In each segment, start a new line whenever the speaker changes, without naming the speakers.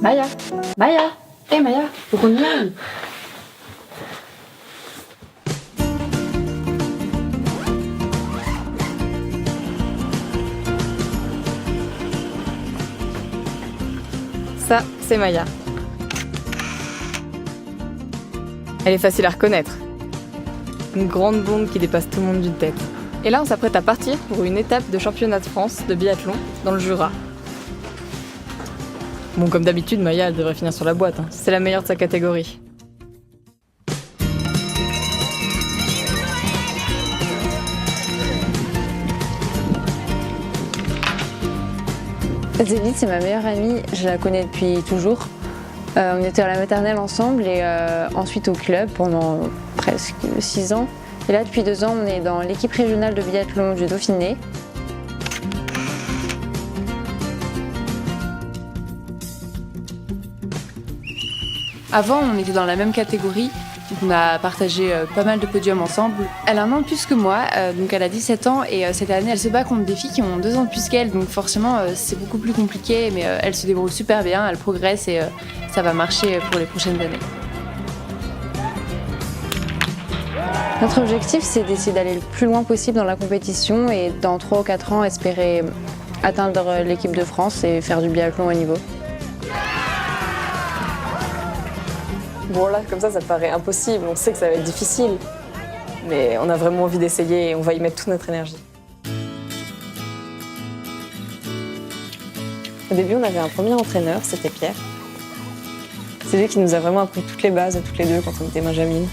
Maya, Maya, hé Maya, faut qu'on y aille.
Ça, c'est Maya. Elle est facile à reconnaître. Une grande bombe qui dépasse tout le monde d'une tête. Et là, on s'apprête à partir pour une étape de championnat de France de biathlon dans le Jura. Bon, comme d'habitude, Maya, elle devrait finir sur la boîte. C'est la meilleure de sa catégorie.
Zélie, c'est ma meilleure amie, je la connais depuis toujours. On était à la maternelle ensemble et ensuite au club pendant presque 6 ans. Et là, depuis 2 ans, on est dans l'équipe régionale de biathlon du Dauphiné. Avant, on était dans la même catégorie. On a partagé pas mal de podiums ensemble. Elle a 1 an de plus que moi, donc elle a 17 ans et cette année elle se bat contre des filles qui ont 2 ans de plus qu'elle, donc forcément c'est beaucoup plus compliqué, mais elle se débrouille super bien, elle progresse et ça va marcher pour les prochaines années. Notre objectif, c'est d'essayer d'aller le plus loin possible dans la compétition et dans 3 ou 4 ans espérer atteindre l'équipe de France et faire du biathlon au niveau.
Bon là, comme ça paraît impossible, on sait que ça va être difficile. Mais on a vraiment envie d'essayer et on va y mettre toute notre énergie. Au début, on avait un premier entraîneur, c'était Pierre. C'est lui qui nous a vraiment appris toutes les bases à toutes les deux quand on était benjamines.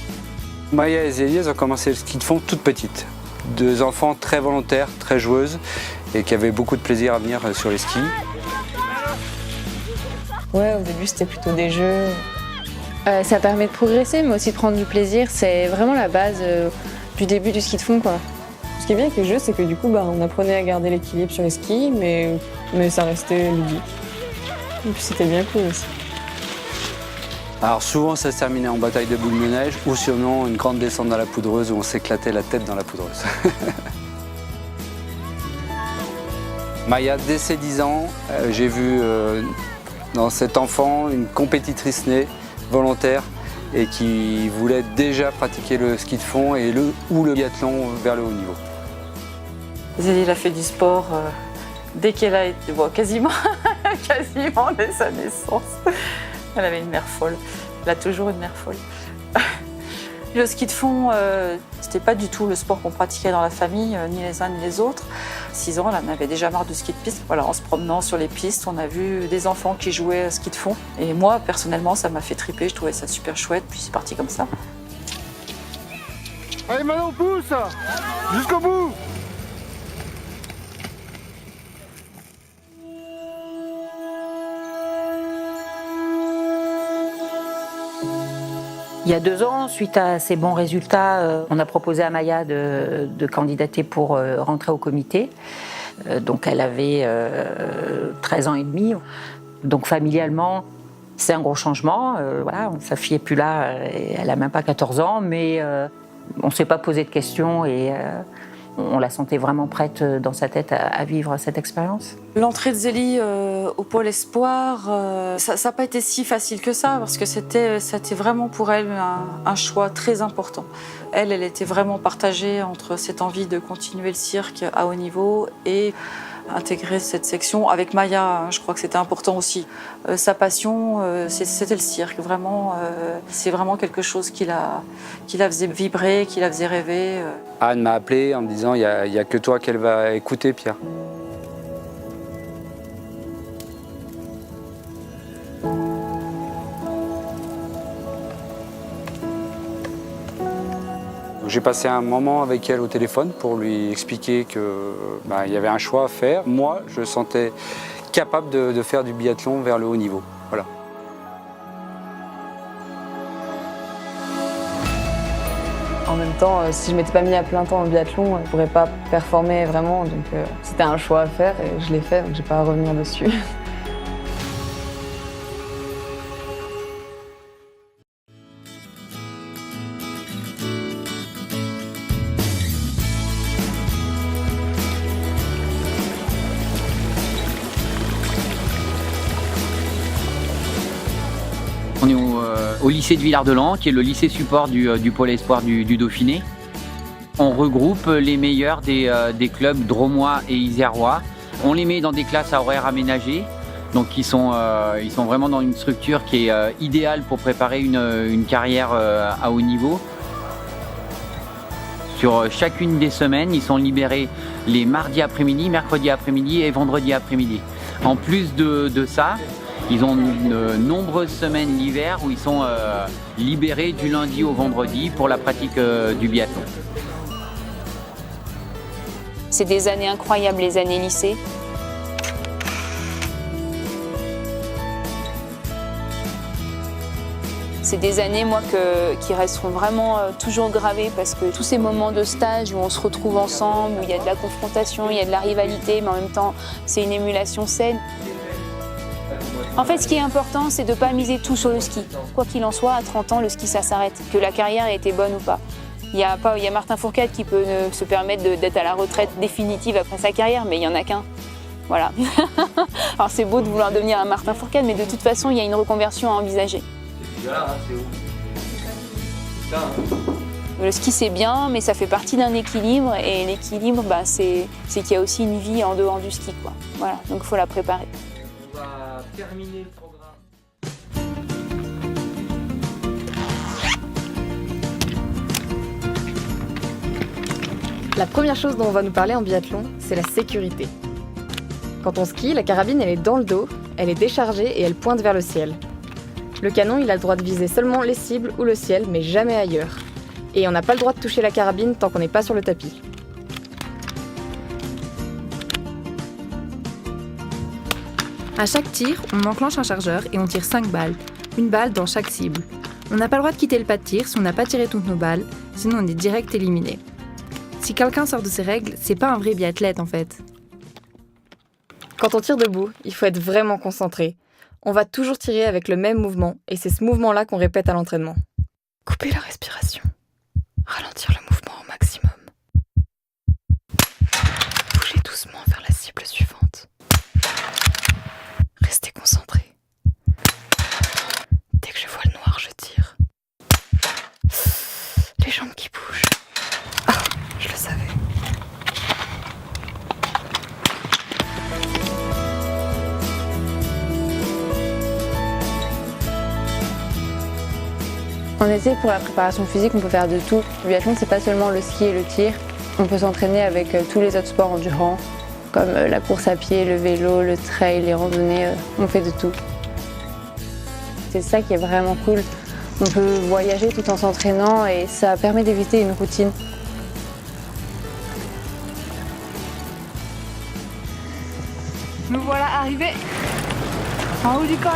Maya et Zélie, elles ont commencé le ski de fond toutes petites. 2 enfants très volontaires, très joueuses et qui avaient beaucoup de plaisir à venir sur les skis.
Ouais, au début, c'était plutôt des jeux.
Ça permet de progresser, mais aussi de prendre du plaisir. C'est vraiment la base du début du ski de fond, quoi.
Ce qui est bien avec les jeux, c'est que du coup, on apprenait à garder l'équilibre sur les skis, mais ça restait ludique. Et puis c'était bien cool aussi.
Alors souvent, ça se terminait en bataille de boules de neige ou sinon une grande descente dans la poudreuse où on s'éclatait la tête dans la poudreuse. Maya, dès ses 10 ans, j'ai vu dans cet enfant une compétitrice née, volontaire, et qui voulait déjà pratiquer le ski de fond ou le biathlon vers le haut niveau.
Zélie, elle a fait du sport dès qu'elle a été, quasiment dès sa naissance. Elle avait une mère folle. Elle a toujours une mère folle. Le ski de fond, c'était pas du tout le sport qu'on pratiquait dans la famille, ni les uns ni les autres. 6 ans, elle en avait déjà marre de ski de piste. Voilà, en se promenant sur les pistes, on a vu des enfants qui jouaient à ski de fond. Et moi, personnellement, ça m'a fait triper. Je trouvais ça super chouette. Puis c'est parti comme ça.
Allez, maintenant on pousse jusqu'au bout.
Il y a 2 ans, suite à ces bons résultats, on a proposé à Maya de candidater pour rentrer au comité. Donc elle avait 13 ans et demi. Donc familialement, c'est un gros changement. Voilà, sa fille n'est plus là, elle n'a même pas 14 ans, mais on ne s'est pas posé de questions et on la sentait vraiment prête dans sa tête à vivre cette expérience.
L'entrée de Zélie au pôle espoir, ça n'a pas été si facile que ça, parce que c'était vraiment pour elle un choix très important. Elle était vraiment partagée entre cette envie de continuer le cirque à haut niveau et intégrer cette section. Avec Maya, je crois que c'était important aussi. Sa passion, c'était le cirque. Vraiment, c'est vraiment quelque chose qui la faisait vibrer, qui la faisait rêver.
Anne m'a appelé en me disant il n'y a que toi qu'elle va écouter, Pierre. J'ai passé un moment avec elle au téléphone pour lui expliquer qu'il y avait un choix à faire. Moi, je me sentais capable de faire du biathlon vers le haut niveau. Voilà.
En même temps, si je m'étais pas mis à plein temps au biathlon, je pourrais pas performer vraiment. Donc c'était un choix à faire et je l'ai fait, donc j'ai pas à revenir dessus.
au lycée de Villard-de-Lans, qui est le lycée support du pôle espoir du Dauphiné. On regroupe les meilleurs des clubs dromois et isérois. On les met dans des classes à horaires aménagés. Donc ils sont vraiment dans une structure qui est idéale pour préparer une carrière à haut niveau. Sur chacune des semaines, ils sont libérés les mardis après-midi, mercredis après-midi et vendredis après-midi. En plus de ça, ils ont de nombreuses semaines l'hiver où ils sont libérés du lundi au vendredi pour la pratique du biathlon.
C'est des années incroyables, les années lycée. C'est des années, moi, qui resteront vraiment toujours gravées parce que tous ces moments de stage où on se retrouve ensemble, où il y a de la confrontation, il y a de la rivalité, mais en même temps, c'est une émulation saine. En fait, ce qui est important, c'est de ne pas miser tout sur le ski. Quoi qu'il en soit, à 30 ans, le ski, ça s'arrête. Que la carrière ait été bonne ou pas. Il y a Martin Fourcade qui peut se permettre d'être à la retraite définitive après sa carrière, mais il n'y en a qu'un. Voilà. Alors c'est beau de vouloir devenir un Martin Fourcade, mais de toute façon, il y a une reconversion à envisager. Le ski c'est bien, mais ça fait partie d'un équilibre et l'équilibre c'est qu'il y a aussi une vie en dehors du ski, quoi. Voilà, donc il faut la préparer.
On va terminer le programme.
La première chose dont on va nous parler en biathlon, c'est la sécurité. Quand on skie, la carabine elle est dans le dos, elle est déchargée et elle pointe vers le ciel. Le canon, il a le droit de viser seulement les cibles ou le ciel, mais jamais ailleurs. Et on n'a pas le droit de toucher la carabine tant qu'on n'est pas sur le tapis.
À chaque tir, on enclenche un chargeur et on tire 5 balles, une balle dans chaque cible. On n'a pas le droit de quitter le pas de tir si on n'a pas tiré toutes nos balles, sinon on est direct éliminé. Si quelqu'un sort de ces règles, c'est pas un vrai biathlète en fait.
Quand on tire debout, il faut être vraiment concentré. On va toujours tirer avec le même mouvement, et c'est ce mouvement-là qu'on répète à l'entraînement. Couper la respiration. Ralentir le mouvement au maximum. Bouger doucement vers la cible suivante. Restez concentré. Dès que je vois le noir, je tire. Les jambes qui bougent. Ah, je le savais.
En été, pour la préparation physique, on peut faire de tout. Le biathlon, c'est pas seulement le ski et le tir. On peut s'entraîner avec tous les autres sports endurants, comme la course à pied, le vélo, le trail, les randonnées. On fait de tout. C'est ça qui est vraiment cool. On peut voyager tout en s'entraînant et ça permet d'éviter une routine.
Nous voilà arrivés en haut du col.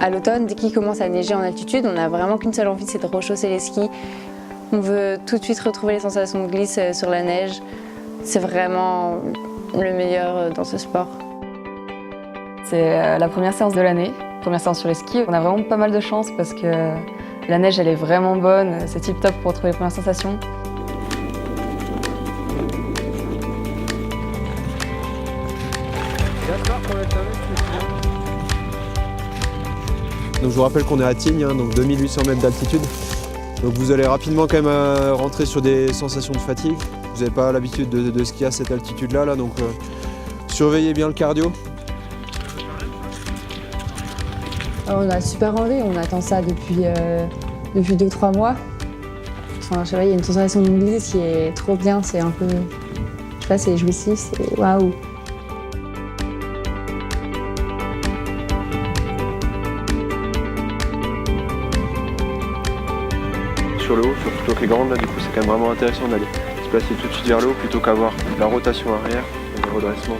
À l'automne, dès qu'il commence à neiger en altitude, on n'a vraiment qu'une seule envie, c'est de rechausser les skis. On veut tout de suite retrouver les sensations de glisse sur la neige. C'est vraiment le meilleur dans ce sport.
C'est la première séance de l'année, première séance sur les skis. On a vraiment pas mal de chance parce que la neige elle est vraiment bonne, c'est tip top pour retrouver les premières sensations.
Donc je vous rappelle qu'on est à Tignes, donc 2800 mètres d'altitude. Donc vous allez rapidement quand même rentrer sur des sensations de fatigue. Vous n'avez pas l'habitude de skier à cette altitude-là, donc surveillez bien le cardio.
On a super envie, on attend ça depuis 2-3 mois. Enfin, je sais pas, il y a une sensation de glisse qui est trop bien, c'est un peu, je sais pas, c'est jouissif, c'est waouh.
Sur le haut, plutôt que les grandes, là, du coup, c'est quand même vraiment intéressant d'aller se placer tout de suite vers le haut plutôt qu'avoir la rotation arrière et le redressement.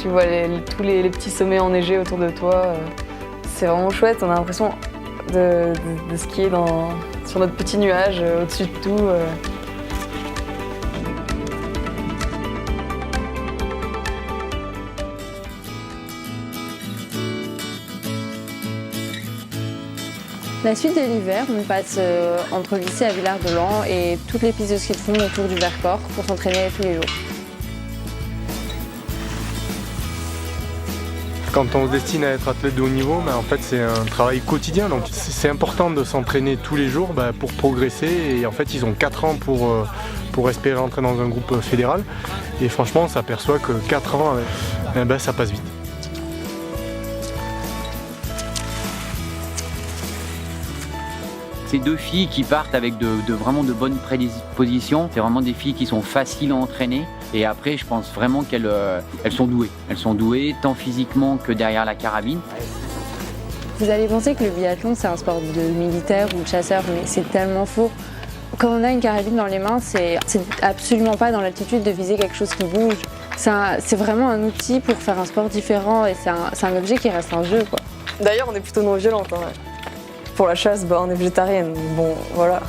Tu vois tous les petits sommets enneigés autour de toi, c'est vraiment chouette, on a l'impression de skier sur notre petit nuage au-dessus de tout.
La suite de l'hiver, on passe entre le lycée à Villard-de-Lans et toutes les pistes de ski de fond autour du Vercors pour s'entraîner tous les jours.
Quand on se destine à être athlète de haut niveau, en fait c'est un travail quotidien, donc c'est important de s'entraîner tous les jours pour progresser. Et en fait ils ont 4 ans pour espérer entrer dans un groupe fédéral. Et franchement on s'aperçoit que 4 ans, ça passe vite.
Ces deux filles qui partent avec vraiment de bonnes prédispositions, c'est vraiment des filles qui sont faciles à entraîner. Et après, je pense vraiment qu'elles sont douées. Elles sont douées tant physiquement que derrière la carabine.
Vous allez penser que le biathlon, c'est un sport de militaire ou de chasseur, mais c'est tellement faux. Quand on a une carabine dans les mains, c'est absolument pas dans l'attitude de viser quelque chose qui bouge. C'est vraiment un outil pour faire un sport différent et c'est un objet qui reste un jeu, quoi.
D'ailleurs, on est plutôt non-violente. Hein. Pour la chasse, on est végétarienne. Bon, voilà.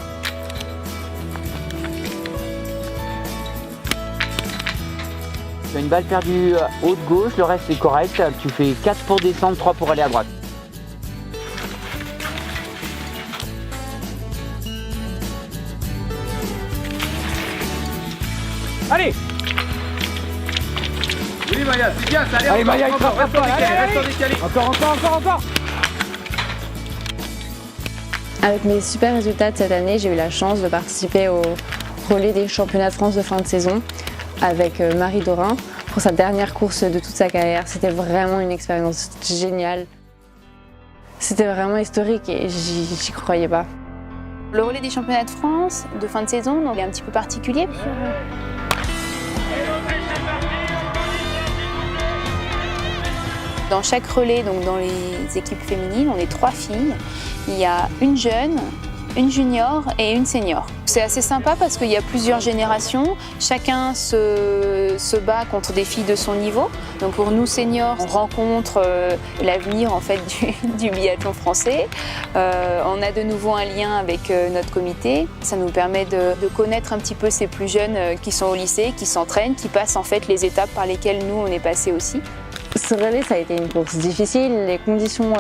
Tu as une balle perdue haut de gauche, le reste c'est correct. Tu fais 4 pour descendre, 3 pour aller à droite. Allez!
Oui Maya, c'est bien, ça allait.
Allez Maya, il frappe pas.
Reste décalé.
Encore.
Avec mes super résultats de cette année, j'ai eu la chance de participer au relais des championnats de France de fin de saison avec Marie Dorin pour sa dernière course de toute sa carrière. C'était vraiment une expérience géniale. C'était vraiment historique et j'y croyais pas.
Le relais des championnats de France de fin de saison, donc, est un petit peu particulier. Dans chaque relais, donc dans les équipes féminines, on est 3 filles. Il y a une jeune, une junior et une senior. C'est assez sympa parce qu'il y a plusieurs générations. Chacun se bat contre des filles de son niveau. Donc pour nous seniors, on rencontre l'avenir en fait du biathlon français. On a de nouveau un lien avec notre comité. Ça nous permet de connaître un petit peu ces plus jeunes qui sont au lycée, qui s'entraînent, qui passent en fait les étapes par lesquelles nous on est passés aussi.
Ce relais, ça a été une course difficile. Les conditions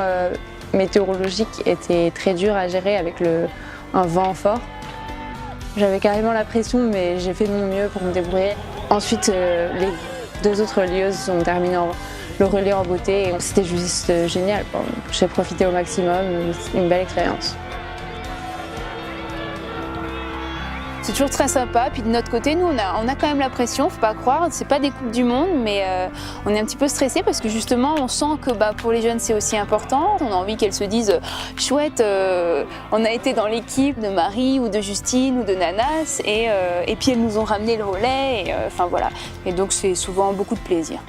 météorologiques étaient très dures à gérer avec un vent fort. J'avais carrément la pression, mais j'ai fait de mon mieux pour me débrouiller. Ensuite, les 2 autres relieuses ont terminé le relais en beauté et c'était juste génial. J'ai profité au maximum, une belle expérience.
C'est toujours très sympa. Puis de notre côté, nous, on a quand même la pression, faut pas croire. C'est pas des coupes du monde, mais on est un petit peu stressés parce que justement, on sent que pour les jeunes, c'est aussi important. On a envie qu'elles se disent chouette, on a été dans l'équipe de Marie ou de Justine ou de Nanas, et puis elles nous ont ramené le relais. Enfin voilà. Et donc c'est souvent beaucoup de plaisir.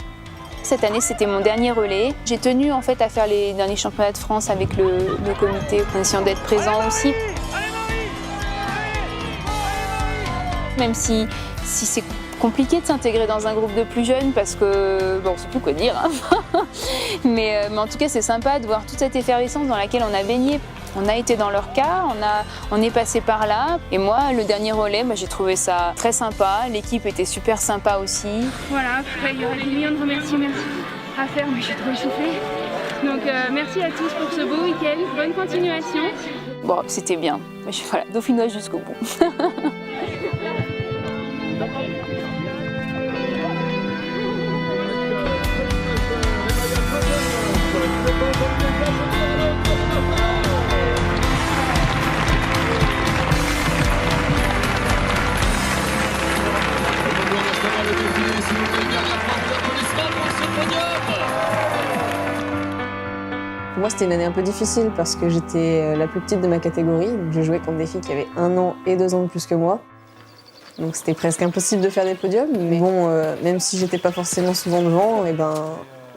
Cette année, c'était mon dernier relais. J'ai tenu en fait à faire les derniers championnats de France avec le comité, en essayant d'être présent aussi. Même si c'est compliqué de s'intégrer dans un groupe de plus jeunes parce que, bon, on sait plus quoi dire, hein. mais en tout cas c'est sympa de voir toute cette effervescence dans laquelle on a baigné. On a été dans leur cas, on est passé par là, et moi le dernier relais, j'ai trouvé ça très sympa, l'équipe était super sympa aussi.
Voilà, après il y aurait des millions de remerciements à faire, mais je suis trop échauffée. Donc merci à tous pour ce beau week-end, bonne continuation.
Bon, c'était bien, voilà, dauphinoise jusqu'au bout.
Pour moi, c'était une année un peu difficile parce que j'étais la plus petite de ma catégorie. Donc, je jouais contre des filles qui avaient 1 an et 2 ans de plus que moi. Donc c'était presque impossible de faire des podiums. Mais bon, même si j'étais pas forcément souvent devant,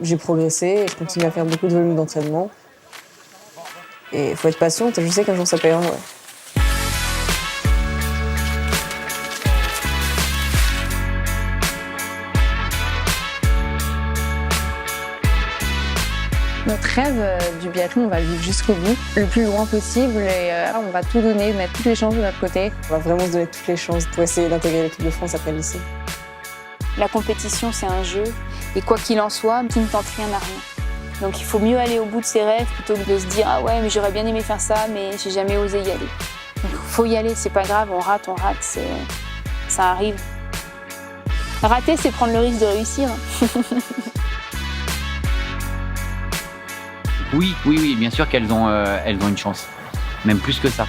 j'ai progressé et je continue à faire beaucoup de volume d'entraînement. Et il faut être patiente, je sais qu'un jour ça payera. Ouais.
Notre rêve du biathlon, on va le vivre jusqu'au bout, le plus loin possible, et on va tout donner, mettre toutes les chances de notre côté.
On va vraiment se donner toutes les chances pour essayer d'intégrer l'équipe de France après le lycée.
La compétition, c'est un jeu, et quoi qu'il en soit, qui ne tente rien n'a rien. Donc il faut mieux aller au bout de ses rêves plutôt que de se dire « Ah ouais, mais j'aurais bien aimé faire ça, mais j'ai jamais osé y aller ». Donc il faut y aller, c'est pas grave, on rate, ça arrive. Rater, c'est prendre le risque de réussir.
Oui, bien sûr qu'elles ont une chance. Même plus que ça.